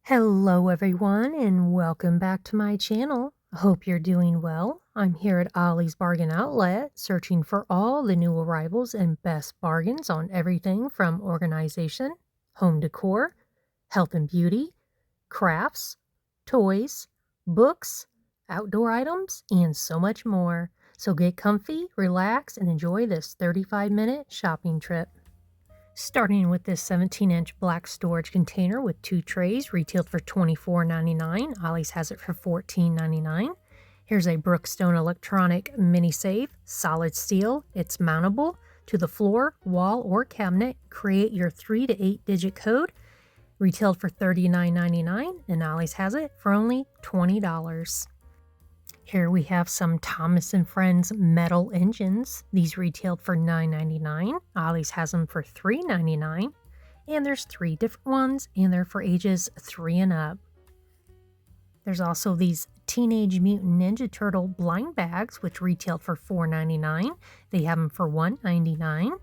Hello everyone and welcome back to my channel. I hope you're doing well. I'm here at Ollie's Bargain Outlet searching for all the new arrivals and best bargains on everything from organization, home decor, health and beauty, crafts, toys, books, outdoor items, and so much more. So get comfy, relax, and enjoy this 35-minute shopping trip. Starting with this 17-inch black storage container with 2 trays, retailed for $24.99. Ollie's has it for $14.99. Here's a Brookstone electronic mini safe, solid steel. It's mountable to the floor, wall, or cabinet. Create your 3 to 8 digit code. Retailed for $39.99, and Ollie's has it for only $20. Here we have some Thomas & Friends metal engines. These retailed for $9.99. Ollie's has them for $3.99. And there's 3 different ones, and they're for ages 3 and up. There's also these Teenage Mutant Ninja Turtle blind bags, which retailed for $4.99. They have them for $1.99.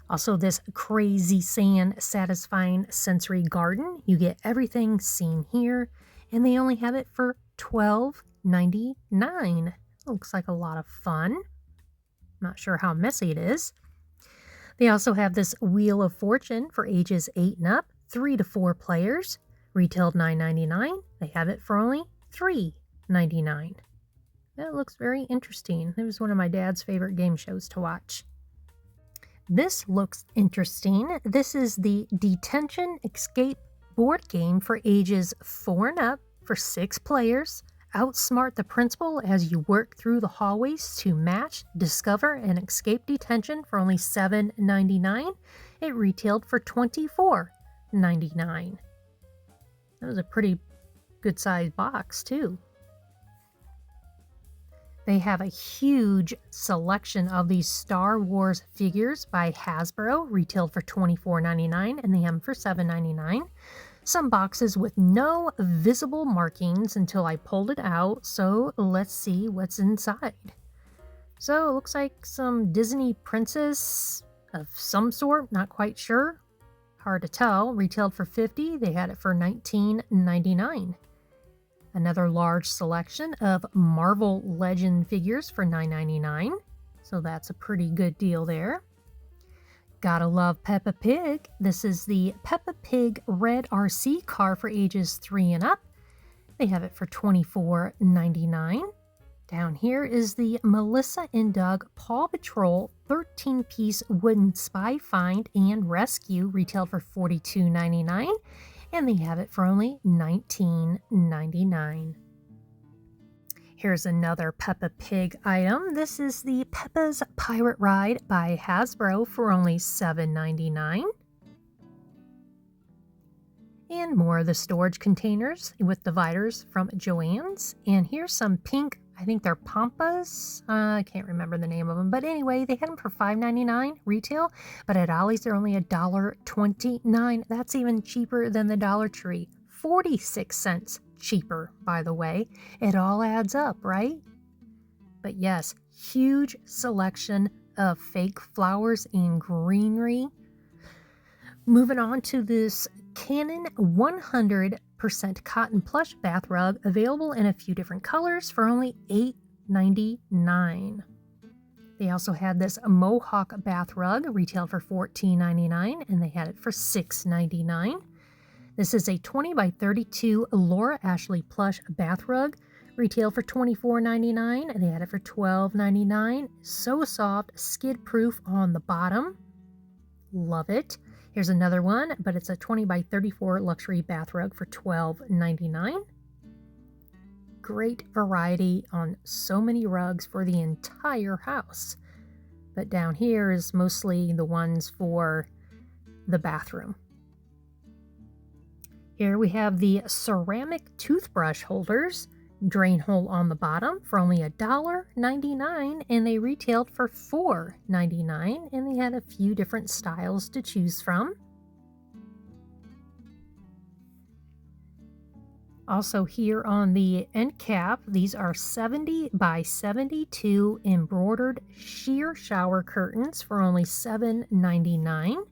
Also, this Crazy Sand Satisfying Sensory Garden. You get everything seen here, and they only have it for $12.99. Looks like a lot of fun. Not sure how messy it is. They also have this Wheel of Fortune for ages 8 and up, 3 to 4 players. Retailed $9.99. They have it for only $3.99. That looks very interesting. It was one of my dad's favorite game shows to watch. This looks interesting. This is the Detention Escape board game for ages 4 and up for 6 players. Outsmart the principal as you work through the hallways to match, discover, and escape detention for only $7.99. It retailed for $24.99. That was a pretty good sized box too. They have a huge selection of these Star Wars figures by Hasbro, retailed for $24.99, and they have them for $7.99. Some boxes with no visible markings until I pulled it out, so let's see what's inside. So it looks like some Disney princess of some sort, not quite sure. Hard to tell. Retailed for $50. They had it for $19.99. Another large selection of Marvel Legend figures for $9.99. So that's a pretty good deal there. Gotta love Peppa Pig. This is the Peppa Pig Red RC car for ages 3 and up. They have it for $24.99. Down here is the Melissa and Doug Paw Patrol 13-piece wooden spy find and rescue, retailed for $42.99. And they have it for only $19.99. Here's another Peppa Pig item. This is the Peppa's Pirate Ride by Hasbro for only $7.99. And more of the storage containers with dividers from Joann's. And here's some pink, I think they're Pampas. I can't remember the name of them. But anyway, they had them for $5.99 retail. But at Ollie's, they're only $1.29. That's even cheaper than the Dollar Tree. 46 cents cheaper, by the way. It all adds up, right? But yes, huge selection of fake flowers and greenery. Moving on to this Canon 100% cotton plush bath rug, available in a few different colors for only $8.99. They also had this Mohawk bath rug, retailed for $14.99, and they had it for $6.99. This is a 20 by 32 Laura Ashley plush bath rug, retailed for $24.99, and they had it for $12.99. So soft, skid proof on the bottom. Love it. Here's another one, but it's a 20 by 34 luxury bath rug for $12.99. Great variety on so many rugs for the entire house. But down here is mostly the ones for the bathroom. Here we have the ceramic toothbrush holders, drain hole on the bottom, for only $1.99, and they retailed for $4.99, and they had a few different styles to choose from. Also here on the end cap, these are 70 by 72 embroidered sheer shower curtains for only $7.99.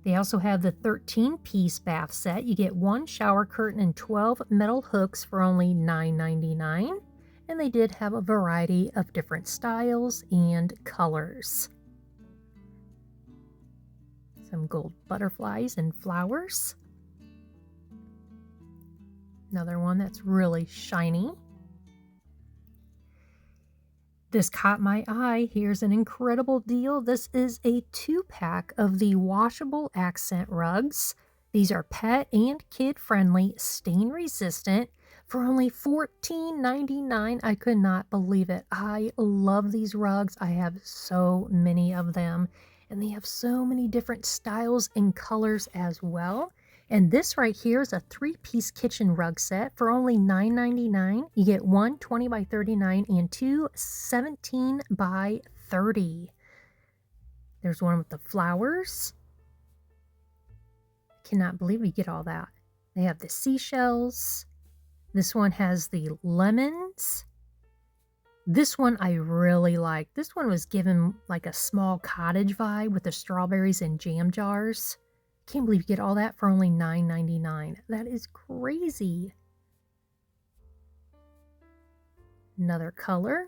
They also have the 13-piece bath set. You get 1 shower curtain and 12 metal hooks for only $9.99. And they did have a variety of different styles and colors. Some gold butterflies and flowers. Another one that's really shiny. This caught my eye. Here's an incredible deal. This is a 2-pack of the washable accent rugs. These are pet and kid-friendly, stain-resistant for only $14.99. I could not believe it. I love these rugs. I have so many of them, and they have so many different styles and colors as well. And this right here is a 3-piece kitchen rug set for only $9.99. You get 1 20 by 39 and 2 17 by 30. There's one with the flowers. Cannot believe we get all that. They have the seashells. This one has the lemons. This one I really like. This one was given like a small cottage vibe with the strawberries and jam jars. Can't believe you get all that for only $9.99. That is crazy. Another color.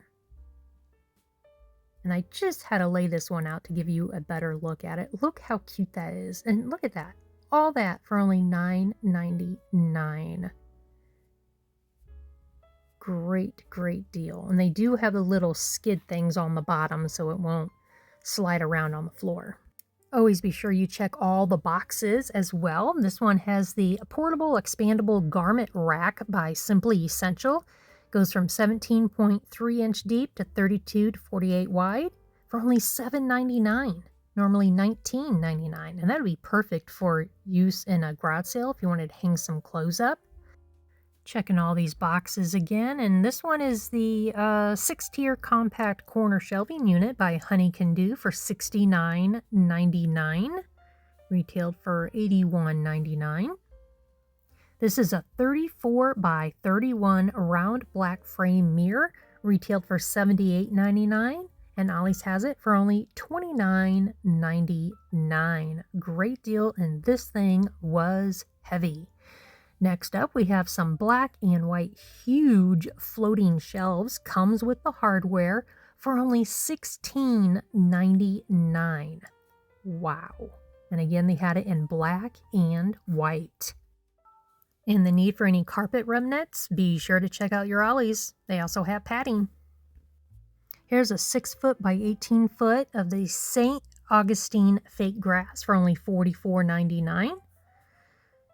And I just had to lay this one out to give you a better look at it. Look how cute that is. And look at that. All that for only $9.99. Great, great deal. And they do have the little skid things on the bottom so it won't slide around on the floor. Always be sure you check all the boxes as well. This one has the portable expandable garment rack by Simply Essential. Goes from 17.3 inch deep to 32 to 48 wide for only $7.99. Normally $19.99. And that would be perfect for use in a garage sale if you wanted to hang some clothes up. Checking all these boxes again, and this one is the 6-tier compact corner shelving unit by Honey Can Do for $69.99, retailed for $81.99. This is a 34 by 31 round black frame mirror, retailed for $78.99, and Ollie's has it for only $29.99. Great deal, and this thing was heavy. Next up, we have some black and white huge floating shelves. Comes with the hardware for only $16.99. Wow. And again, they had it in black and white. In the need for any carpet remnants, be sure to check out your Ollie's. They also have padding. Here's a 6-foot by 18-foot of the St. Augustine fake grass for only $44.99.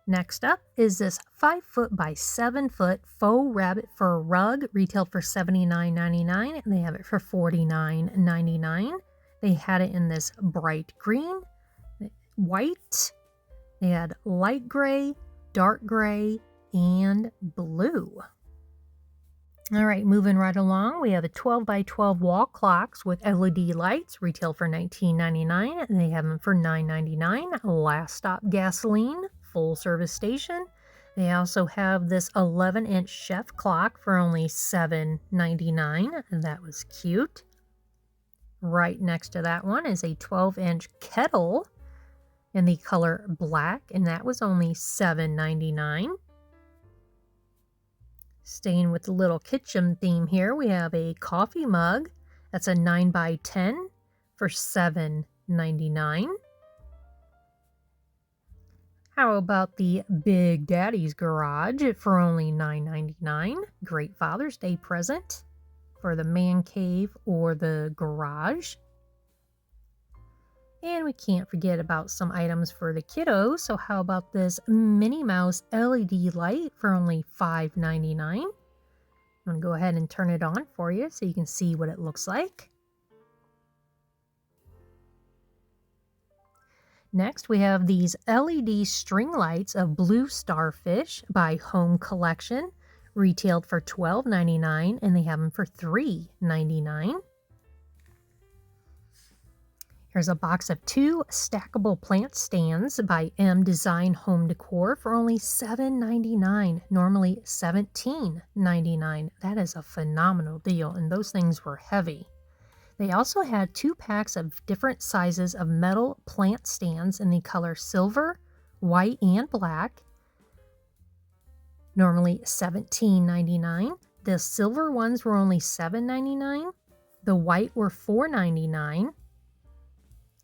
Next up is this 5-foot by 7-foot faux rabbit fur rug, retailed for $79.99, and they have it for $49.99. They had it in this bright green, white, they had light gray, dark gray, and blue. All right, moving right along, we have a 12 by 12 wall clocks with LED lights, retail for $19.99, and they have them for $9.99. Last Stop Gasoline, full service station. They also have this 11-inch chef clock for only $7.99, and that was cute. Right next to that one is a 12-inch kettle in the color black, and that was only $7.99. Staying with the little kitchen theme here, we have a coffee mug. That's a 9 by 10 for $7.99. How about the Big Daddy's Garage for only $9.99? Great Father's Day present for the man cave or the garage. And we can't forget about some items for the kiddos. So how about this Minnie Mouse LED light for only $5.99? I'm going to go ahead and turn it on for you so you can see what it looks like. Next, we have these LED string lights of Blue Starfish by Home Collection, retailed for $12.99, and they have them for $3.99. Here's a box of 2 stackable plant stands by M Design Home Decor for only $7.99, normally $17.99. That is a phenomenal deal, and those things were heavy. They also had 2 packs of different sizes of metal plant stands in the color silver, white, and black, normally $17.99. The silver ones were only $7.99. The white were $4.99.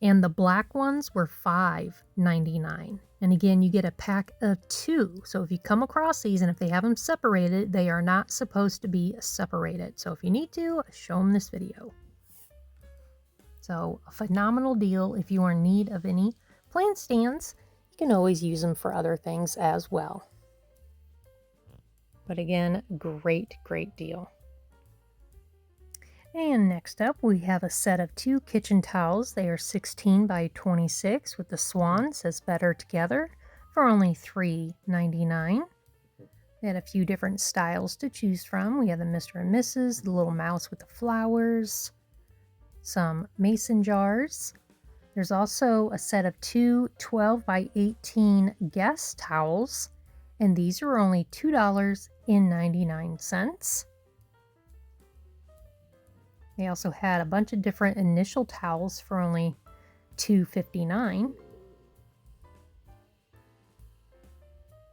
And the black ones were $5.99. And again, you get a pack of 2. So if you come across these and if they have them separated, they are not supposed to be separated. So if you need to, show them this video. So a phenomenal deal. If you are in need of any plant stands, you can always use them for other things as well. But again, great deal. And next up, we have a set of 2 kitchen towels. They are 16 by 26 with the swan, says better together, for only $3.99. They had a few different styles to choose from. We have the Mr. and Mrs., the little mouse with the flowers, some mason jars. There's also a set of 2 12 by 18 guest towels, and these are only $2.99. They also had a bunch of different initial towels for only $2.59.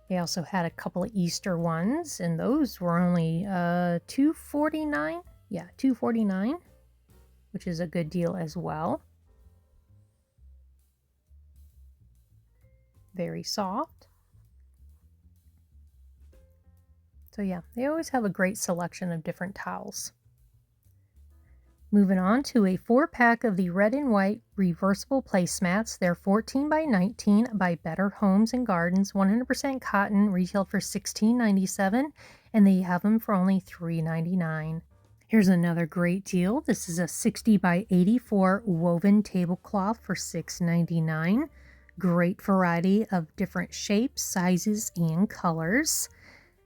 They also had a couple of Easter ones, and those were only $2.49. Yeah, $2.49, which is a good deal as well. Very soft. So yeah, they always have a great selection of different towels. Moving on to a 4-pack of the red and white reversible placemats. They're 14 by 19 by Better Homes and Gardens, 100% cotton, retail for $16.97, and they have them for only $3.99. Here's another great deal. This is a 60 by 84 woven tablecloth for $6.99. Great variety of different shapes, sizes, and colors.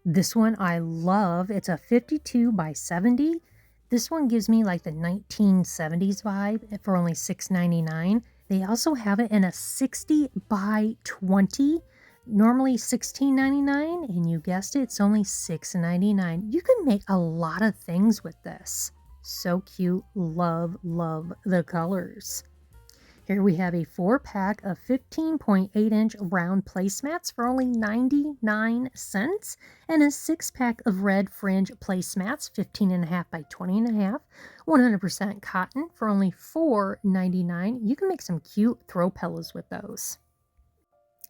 This one I love. It's a 52 by 70. This one gives me like the 1970s vibe for only $6.99. They also have it in a 60 by 20, normally $16.99, and you guessed it, it's only $6.99. You can make a lot of things with this. So cute. Love the colors. Here we have a 4-pack of 15.8-inch round placemats for only 99 cents, and a 6-pack of red fringe placemats, 15.5 by 20.5, 100% cotton for only $4.99. You can make some cute throw pillows with those.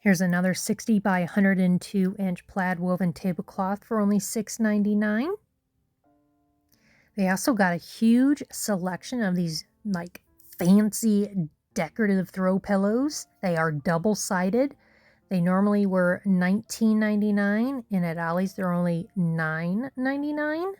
Here's another 60 by 102-inch plaid woven tablecloth for only $6.99. They also got a huge selection of these like fancy decorative throw pillows. They are double-sided. They normally were $19.99, and at Ollie's they're only $9.99.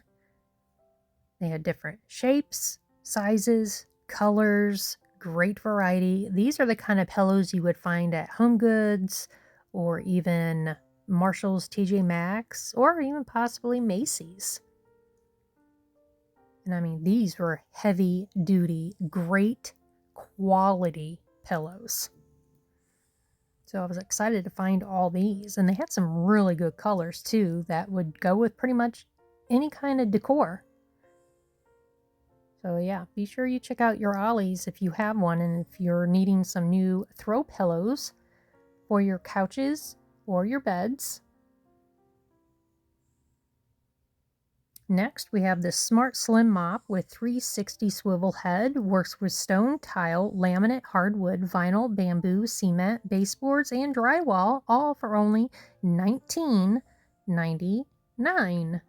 They had different shapes, sizes, colors, great variety. These are the kind of pillows you would find at Home Goods or even Marshall's, TJ Maxx, or even possibly Macy's. And I mean, these were heavy-duty, great quality pillows. So I was excited to find all these, and they had some really good colors too that would go with pretty much any kind of decor. So yeah, be sure you check out your Ollie's if you have one, and if you're needing some new throw pillows for your couches or your beds. Next, we have this Smart Slim Mop with 360 swivel head, works with stone, tile, laminate, hardwood, vinyl, bamboo, cement, baseboards, and drywall, all for only $19.99.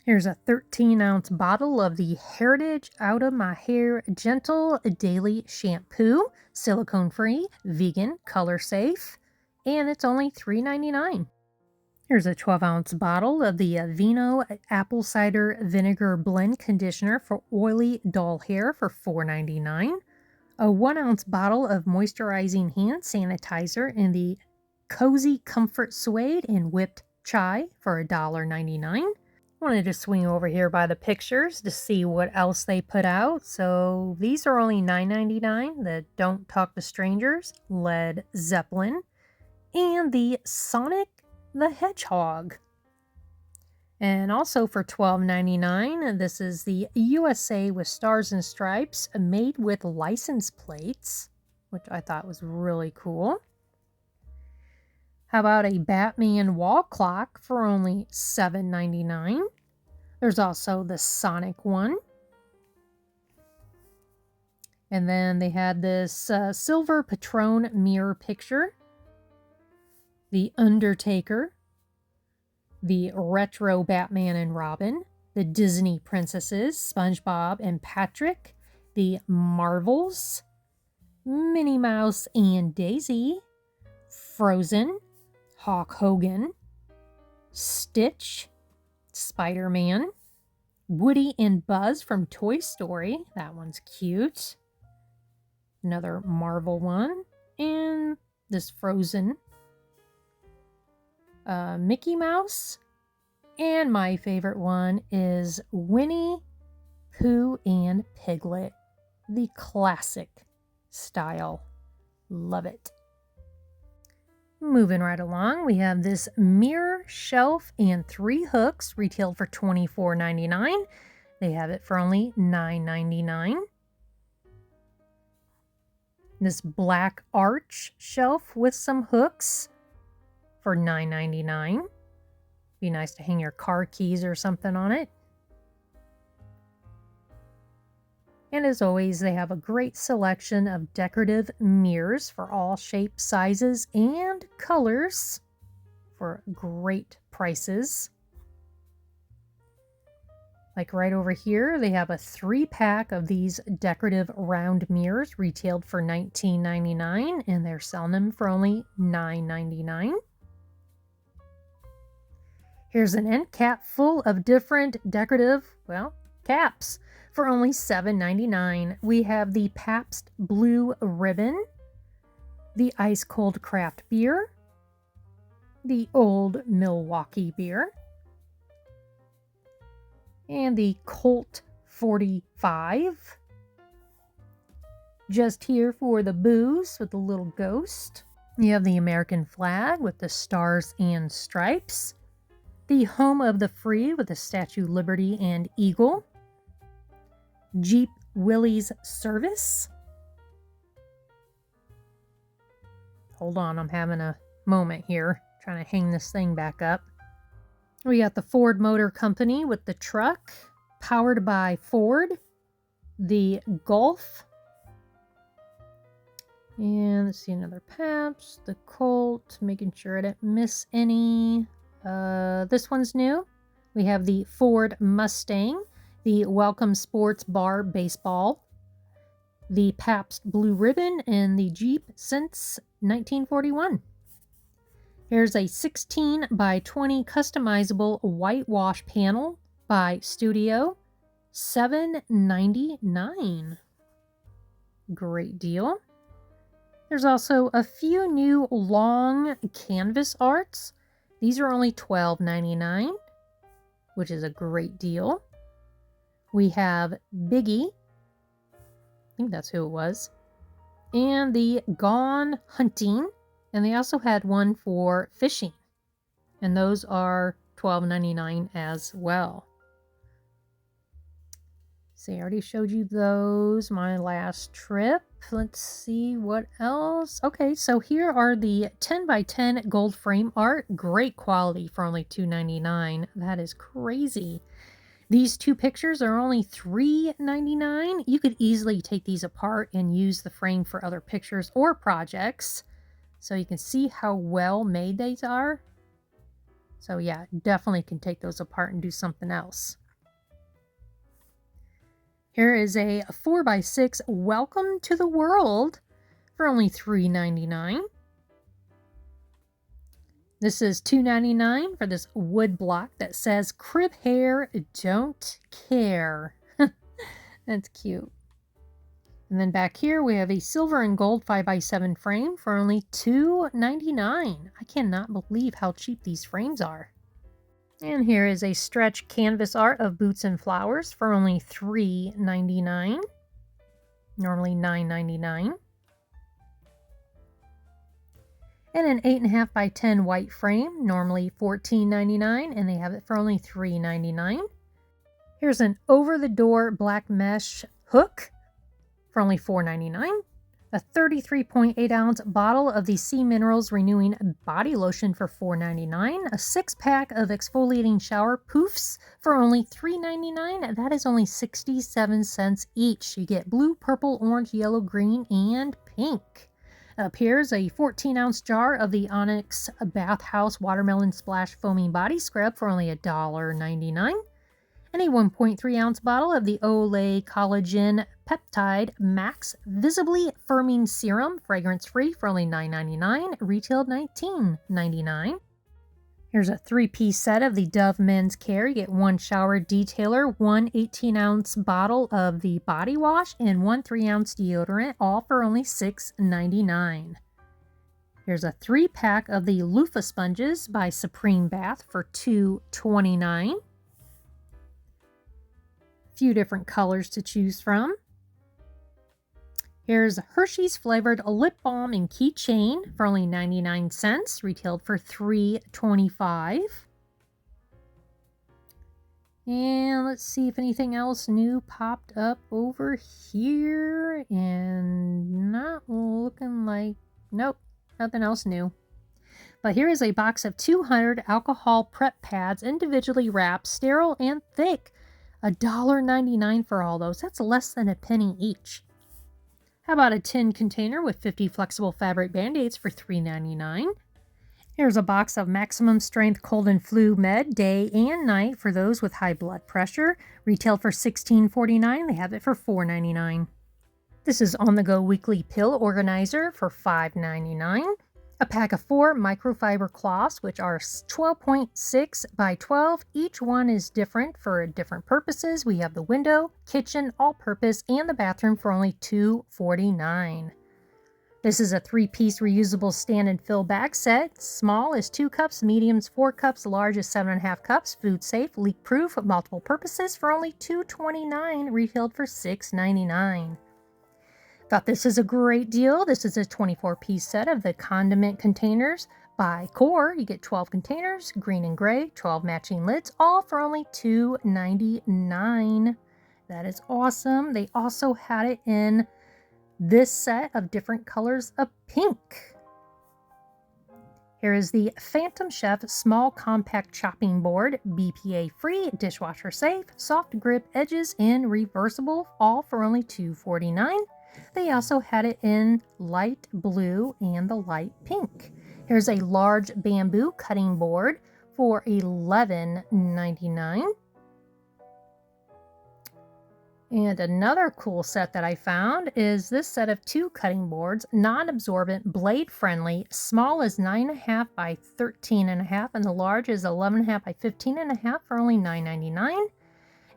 Here's a 13-ounce bottle of the Heritage Out of My Hair Gentle Daily Shampoo, silicone-free, vegan, color-safe, and it's only $3.99. Here's a 12-ounce bottle of the Vino Apple Cider Vinegar Blend Conditioner for oily, dull hair for $4.99. A 1-ounce bottle of moisturizing hand sanitizer in the Cozy Comfort Suede and Whipped Chai for $1.99. Wanted to swing over here by the pictures to see what else they put out. So these are only $9.99. The Don't Talk to Strangers, Led Zeppelin, and the Sonic the Hedgehog. And also for $12.99, this is the USA with Stars and Stripes made with license plates, which I thought was really cool. How about a Batman wall clock for only $7.99? There's also the Sonic one. And then they had this silver Patron mirror picture, the Undertaker, the retro Batman and Robin, the Disney princesses, SpongeBob and Patrick, the Marvels, Minnie Mouse and Daisy, Frozen, Hulk Hogan, Stitch, Spider-Man, Woody and Buzz from Toy Story. That one's cute. Another Marvel one. And this Frozen. Mickey Mouse. And my favorite one is Winnie, Pooh, and Piglet. The classic style. Love it. Moving right along, we have this mirror shelf and 3 hooks retailed for $24.99. They have it for only $9.99. This black arch shelf with some hooks for $9.99. Be nice to hang your car keys or something on it. And as always, they have a great selection of decorative mirrors for all shapes, sizes, and colors for great prices. Like right over here, they have a 3-pack of these decorative round mirrors retailed for $19.99, and they're selling them for only $9.99. Here's an end cap full of different decorative, caps for only $7.99. We have the Pabst Blue Ribbon, the Ice Cold Craft Beer, the Old Milwaukee Beer, and the Colt 45. Just here for the booze with the little ghost. You have the American flag with the stars and stripes. The Home of the Free with the Statue of Liberty and Eagle. Jeep Willys Service. Hold on, I'm having a moment here. Trying to hang this thing back up. We got the Ford Motor Company with the truck, powered by Ford, the Golf, and let's see, another Pabst, the Colt, making sure I didn't miss any. This one's new. We have the Ford Mustang, the Welcome Sports Bar Baseball, the Pabst Blue Ribbon, and the Jeep since 1941. Here's a 16 by 20 customizable whitewash panel by Studio, $7.99. Great deal. There's also a few new long canvas arts. These are only $12.99, which is a great deal. We have Biggie, I think that's who it was, and the Gone Hunting. And they also had one for fishing. And those are $12.99 as well. See, I already showed you those my last trip. Let's see what else. Okay, so here are the 10 by 10 gold frame art. Great quality for only $2.99. That is crazy. These 2 pictures are only $3.99. You could easily take these apart and use the frame for other pictures or projects. So you can see how well made these are. So yeah, definitely can take those apart and do something else. Here is a 4x6 Welcome to the World for only $3.99. This is $2.99 for this wood block that says Crib Hair Don't Care. That's cute. And then back here we have a silver and gold 5x7 frame for only $2.99. I cannot believe how cheap these frames are. And here is a stretch canvas art of Boots and Flowers for only $3.99. Normally $9.99. And an 8.5 by 10 white frame, normally $14.99, and they have it for only $3.99. Here's an over-the-door black mesh hook for only $4.99. A 33.8 ounce bottle of the Sea Minerals Renewing Body Lotion for $4.99. A 6-pack of exfoliating shower poofs for only $3.99. That is only 67 cents each. You get blue, purple, orange, yellow, green, and pink. Up here's a 14-ounce jar of the Onyx Bathhouse Watermelon Splash Foaming Body Scrub for only $1.99. And a 1.3-ounce bottle of the Olay Collagen Peptide Max Visibly Firming Serum, fragrance-free, for only $9.99, retailed $19.99. Here's a 3-piece set of the Dove Men's Care. You get 1 shower detailer, 1 18-ounce bottle of the body wash, and 1 3-ounce deodorant, all for only $6.99. Here's a 3-pack of the loofah sponges by Supreme Bath for $2.29. Few different colors to choose from. Here's Hershey's flavored lip balm and keychain for only 99 cents, retailed for $3.25. And let's see if anything else new popped up over here, and not looking like, nope, nothing else new. But here is a box of 200 alcohol prep pads, individually wrapped, sterile and thick. $1.99 for all those. That's less than a penny each. How about a tin container with 50 flexible fabric band-aids for $3.99? Here's a box of maximum strength cold and flu med day and night for those with high blood pressure. Retail for $16.49. They have it for $4.99. This is on-the-go weekly pill organizer for $5.99. A pack of 4 microfiber cloths, which are 12.6 by 12. Each one is different for different purposes. We have the window, kitchen, all-purpose, and the bathroom for only $2.49. This is a 3-piece reusable stand and fill bag set. Small is 2 cups, mediums 4 cups, large is 7.5 cups. Food safe, leak proof, multiple purposes for only $2.29. Retailed for $6.99. Thought this is a great deal. This is a 24-piece set of the condiment containers by DECOR. You get 12 containers, green and gray, 12 matching lids, all for only $2.99. That is awesome. They also had it in this set of different colors of pink. Here is the Phantom Chef Small Compact Chopping Board, BPA free, dishwasher safe, soft grip edges, and reversible, all for only $2.49. They also had it in light blue and the light pink. Here's a large bamboo cutting board for $11.99. And another cool set that I found is this set of 2 cutting boards, non-absorbent, blade-friendly. Small is 9.5 by 13.5, and the large is 11.5 by 15.5 for only $9.99.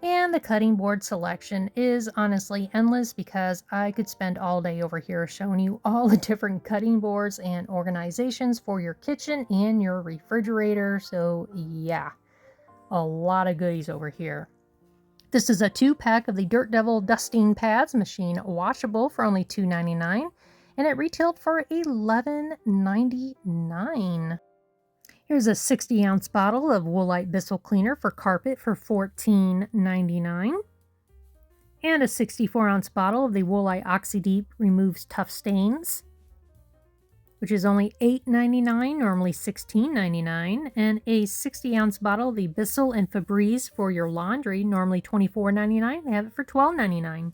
And the cutting board selection is honestly endless, because I could spend all day over here showing you all the different cutting boards and organizations for your kitchen and your refrigerator. So yeah, a lot of goodies over here. This is a 2-pack of the Dirt Devil dusting pads, machine washable, for only $2.99, and it retailed for $11.99. Here's a 60-ounce bottle of Woolite Bissell Cleaner for carpet for $14.99. And a 64-ounce bottle of the Woolite Oxy-Deep Removes Tough Stains, which is only $8.99, normally $16.99. And a 60-ounce bottle of the Bissell and Febreze for your laundry, normally $24.99. They have it for $12.99.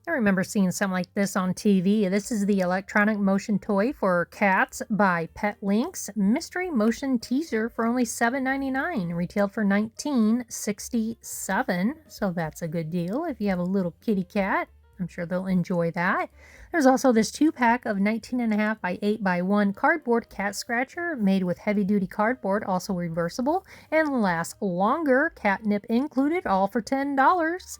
I remember seeing something like this on TV. This is the electronic motion toy for cats by Pet Links. Mystery Motion Teaser for only $7.99. Retailed for $19.67. So that's a good deal if you have a little kitty cat. I'm sure they'll enjoy that. There's also this 2-pack of 19.5 by 8 by 1 cardboard cat scratcher made with heavy-duty cardboard, also reversible, and lasts longer, catnip included, all for $10.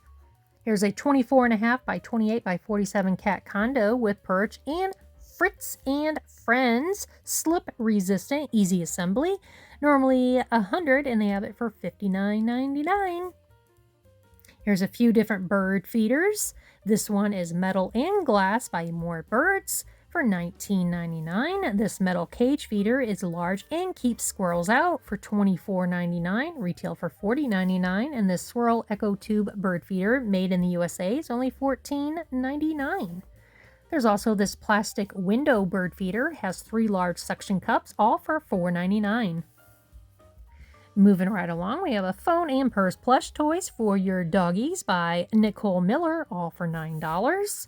Here's a 24.5 by 28 by 47 cat condo with perch and Fritz and Friends slip resistant, easy assembly. Normally $100, and they have it for $59.99. Here's a few different bird feeders. This one is metal and glass by More Birds for $19.99. This metal cage feeder is large and keeps squirrels out for $24.99, retail for $40.99. And this Swirl Echo Tube bird feeder made in the USA is only $14.99. There's also this plastic window bird feeder, has 3 large suction cups, all for $4.99. Moving right along, we have a phone and purse plush toys for your doggies by Nicole Miller, all for $9.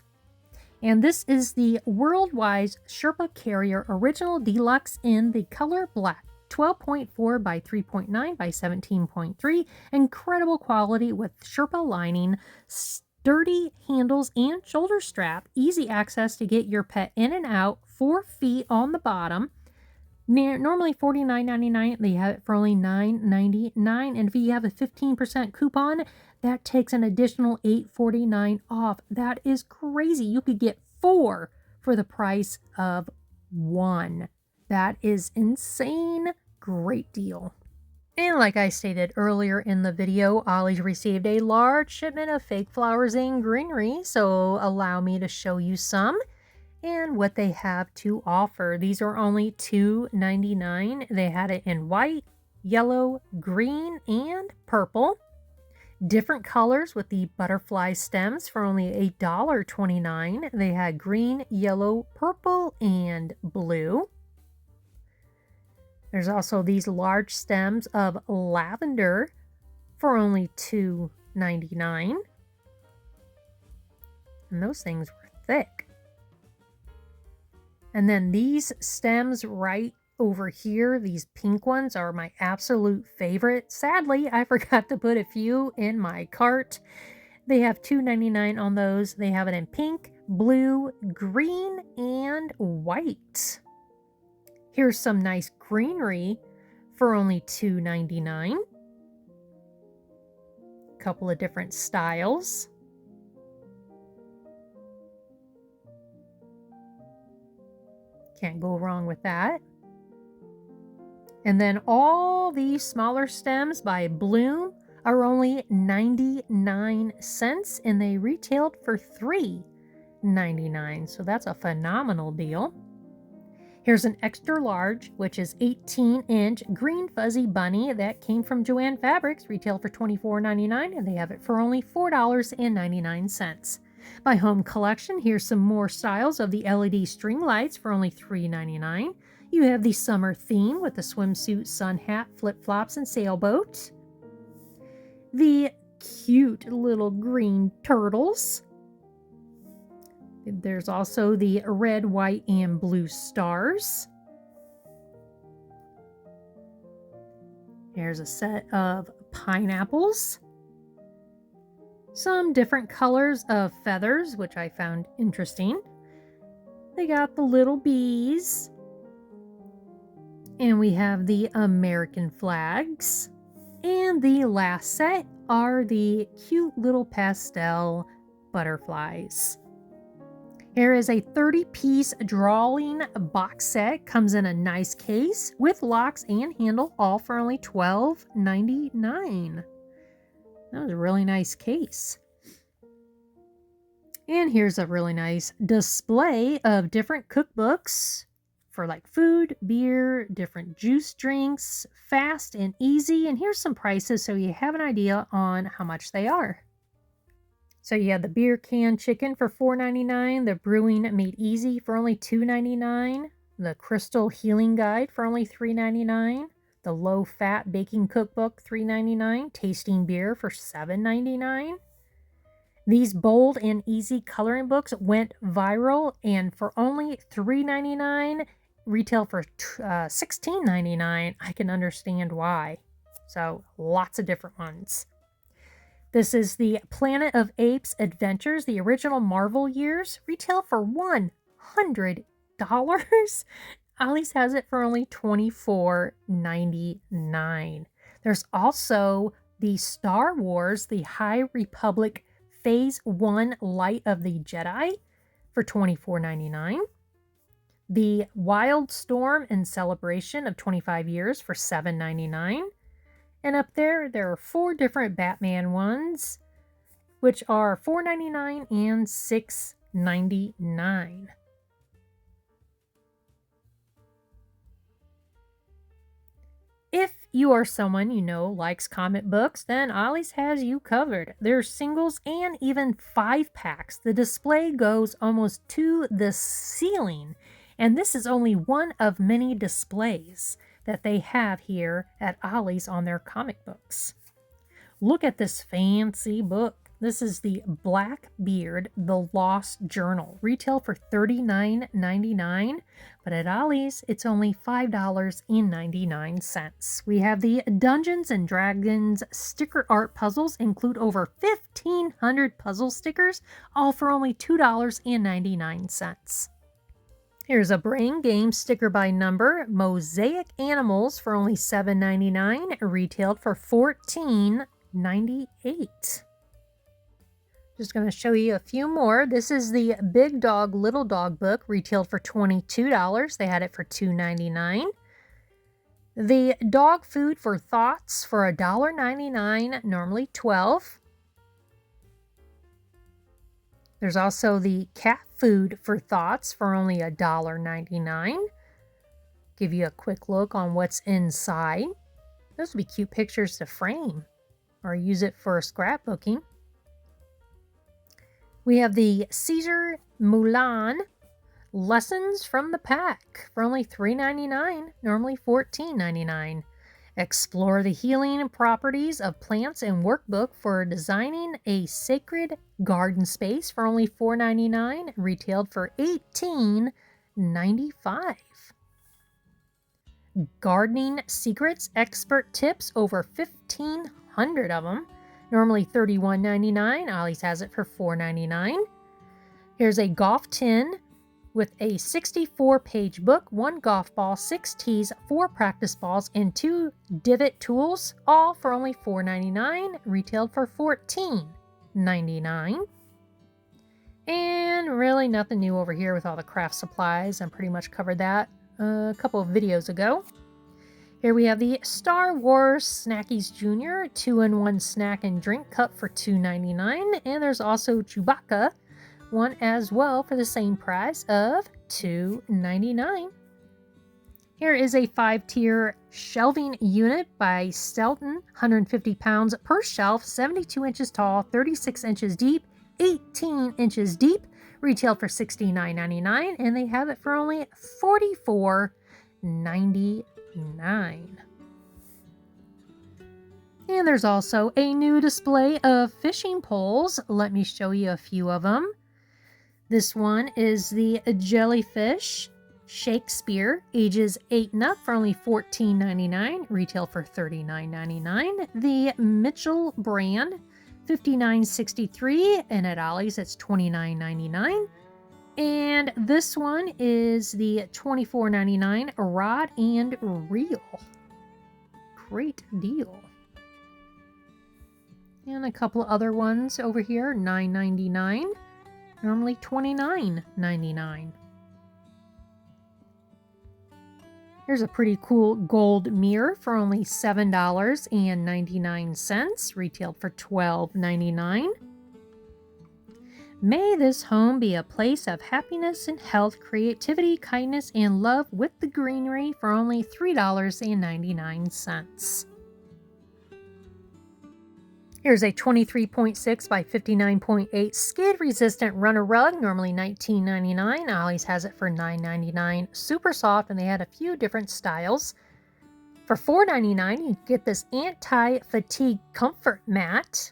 And this is the Worldwide Sherpa Carrier Original Deluxe in the color black, 12.4 by 3.9 by 17.3. Incredible quality with Sherpa lining, sturdy handles and shoulder strap, easy access to get your pet in and out, 4 feet on the bottom. Normally $49.99, they have it for only $9.99, and if you have a 15% coupon, that takes an additional $8.49 off. That is crazy. You could get 4 for the price of 1. That is insane. Great deal. And like I stated earlier in the video, Ollie's received a large shipment of fake flowers and greenery, so allow me to show you some and what they have to offer. These are only $2.99. They had it in white, yellow, green, and purple. Different colors with the butterfly stems for only $1.29. They had green, yellow, purple, and blue. There's also these large stems of lavender for only $2.99. And those things were thick. And then these stems right over here, these pink ones, are my absolute favorite. Sadly, I forgot to put a few in my cart. They have $2.99 on those. They have it in pink, blue, green, and white. Here's some nice greenery for only $2.99. Couple of different styles. Can't go wrong with that. And then all these smaller stems by Bloom are only 99 cents, and they retailed for $3.99. So that's a phenomenal deal. Here's an extra large, which is 18-inch green fuzzy bunny that came from Joann Fabrics, retail for $24.99, and they have it for only $4.99. By Home Collection, here's some more styles of the LED string lights for only $3.99. You have the summer theme with the swimsuit, sun hat, flip-flops, and sailboat. The cute little green turtles. There's also the red, white, and blue stars. Here's a set of pineapples. Some different colors of feathers, which I found interesting. They got the little bees. And we have the American flags. And the last set are the cute little pastel butterflies. Here is a 30-piece drawing box set. Comes in a nice case with locks and handle, all for only $12.99. That was a really nice case. And here's a really nice display of different cookbooks for like food, beer, different juice drinks, fast and easy. And here's some prices so you have an idea on how much they are. So you have the beer can chicken for $4.99, the brewing made easy for only $2.99, the crystal healing guide for only $3.99, the low fat baking cookbook $3.99, tasting beer for $7.99. These bold and easy coloring books went viral, and for only $3.99, retail for $16.99. I can understand why. So lots of different ones. This is the Planet of Apes Adventures, the original Marvel years, retail for $100. Ollie's has it for only $24.99. There's also the Star Wars, the High Republic Phase 1 Light of the Jedi for $24.99. The Wild Storm in celebration of 25 years for $7.99. And up there are 4 different Batman ones, which are $4.99 and $6.99. you are someone you know likes comic books, then Ollie's has you covered. There's singles and even 5-packs. The display goes almost to the ceiling, and this is only one of many displays that they have here at Ollie's on their comic books. Look at this fancy book. This is the Blackbeard, The Lost Journal. Retail for $39.99, but at Ollie's, it's only $5.99. We have the Dungeons & Dragons sticker art puzzles, include over 1,500 puzzle stickers, all for only $2.99. Here's a Brain Game sticker by number, Mosaic Animals for only $7.99, retailed for $14.98. Just going to show you a few more. This is the Big Dog, Little Dog book, retailed for $22. They had it for $2.99. The Dog Food for Thoughts for $1.99, normally $12. There's also the Cat Food for Thoughts for only $1.99. Give you a quick look on what's inside. Those would be cute pictures to frame or use it for scrapbooking. We have the Caesar Mulan Lessons from the Pack for only $3.99, normally $14.99. Explore the healing properties of plants and workbook for designing a sacred garden space for only $4.99, retailed for $18.95. Gardening Secrets Expert Tips, over 1,500 of them. Normally $31.99. Ollie's has it for $4.99. Here's a golf tin with a 64-page book, 1 golf ball, 6 tees, 4 practice balls, and 2 divot tools, all for only $4.99, retailed for $14.99. And really nothing new over here with all the craft supplies. I pretty much covered that a couple of videos ago. Here we have the Star Wars Snackies Jr. 2-in-1 snack and drink cup for $2.99. And there's also Chewbacca one as well for the same price of $2.99. Here is a 5-tier shelving unit by Stelton, 150 pounds per shelf, 72 inches tall, 36 inches deep, 18 inches deep, retailed for $69.99, and they have it for only $44.99. And there's also a new display of fishing poles. Let me show you a few of them. This one is the Jellyfish Shakespeare, ages 8 and up, for only $14.99, retail for $39.99. The Mitchell brand, $59.63, and at Ollie's it's $29.99. And this one is the $24.99 Rod and Reel. Great deal. And a couple of other ones over here, $9.99. Normally $29.99. Here's a pretty cool gold mirror for only $7.99, retailed for $12.99. May this home be a place of happiness and health, creativity, kindness, and love with the greenery for only $3.99. Here's a 23.6 by 59.8 skid-resistant runner rug, normally $19.99. Ollie's has it for $9.99. Super soft, and they had a few different styles. For $4.99, you get this anti-fatigue comfort mat.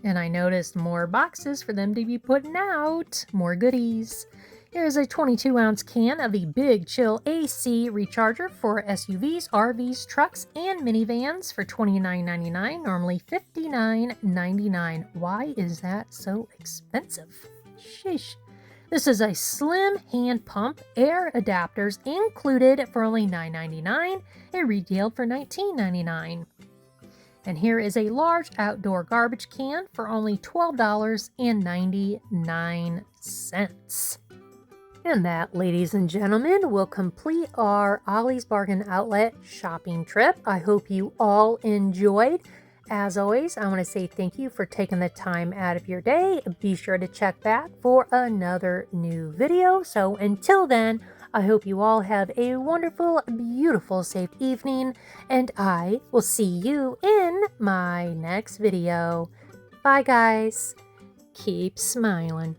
And I noticed more boxes for them to be putting out. More goodies. Here's a 22-ounce can of the Big Chill AC recharger for SUVs, RVs, trucks, and minivans for $29.99, normally $59.99. Why is that so expensive? Sheesh. This is a slim hand pump, air adapters included for only $9.99. It retailed for $19.99. And here is a large outdoor garbage can for only $12.99. And that, ladies and gentlemen, will complete our Ollie's Bargain Outlet shopping trip. I hope you all enjoyed. As always, I want to say thank you for taking the time out of your day. Be sure to check back for another new video. So until then, I hope you all have a wonderful, beautiful, safe evening, and I will see you in my next video. Bye, guys. Keep smiling.